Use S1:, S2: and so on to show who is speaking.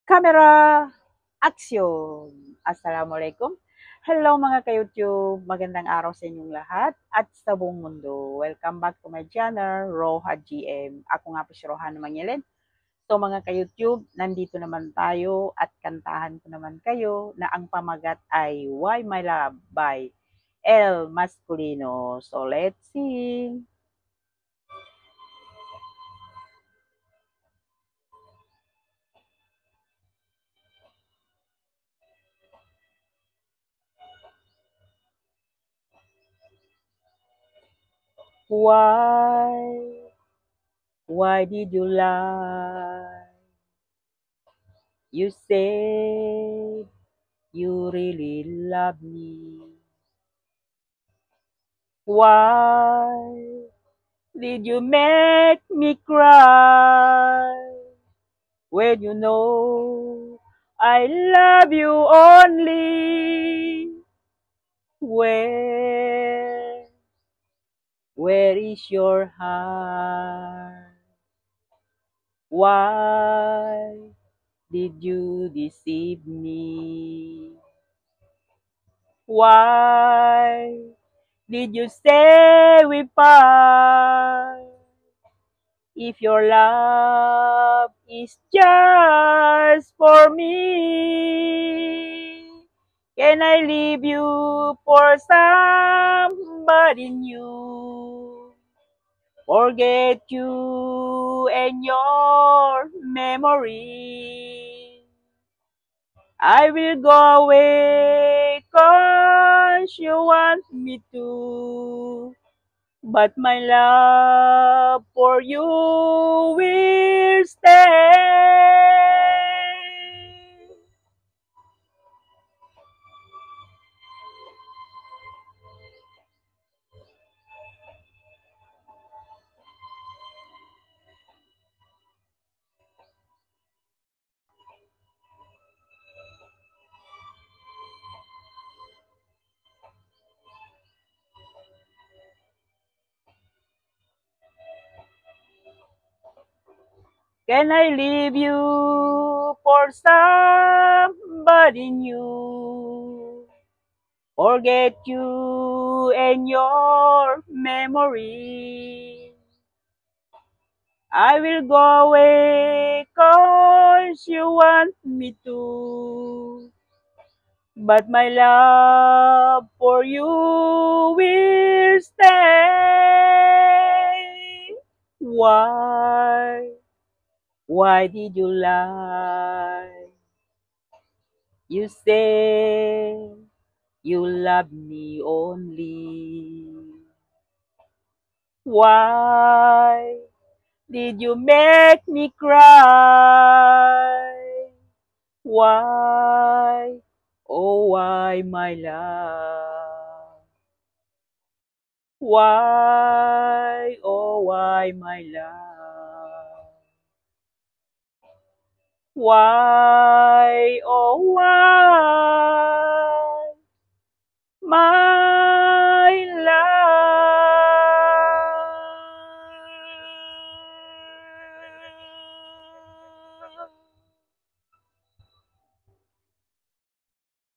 S1: Camera, action! Assalamualaikum. Hello mga ka-YouTube, magandang araw sa inyong lahat at sa buong mundo. Welcome back to my channel, Roha GM. Ako nga po si Rohan Mangilin. So mga ka-YouTube, nandito naman tayo at kantahan ko naman kayo na ang pamagat ay Why My Love by El Masculino. So let's sing! Why? Why did you lie? You said you really love me. Why did you make me cry when you know I love you only? Where, where is your heart? Why did you deceive me? Why did you say we part? If your love is just for me, can I leave you for somebody new? Forget you and your memory. I will go away 'cause you want me to. But my love for you will stay. Can I leave you for somebody new? Forget you and your memory. I will go away 'cause you want me to. But my love for you will stay. Why? Why did you lie? You say you love me only. Why did you make me cry? Why? Oh, why, my love? Why? Oh, why, my love? Why? Oh, why? My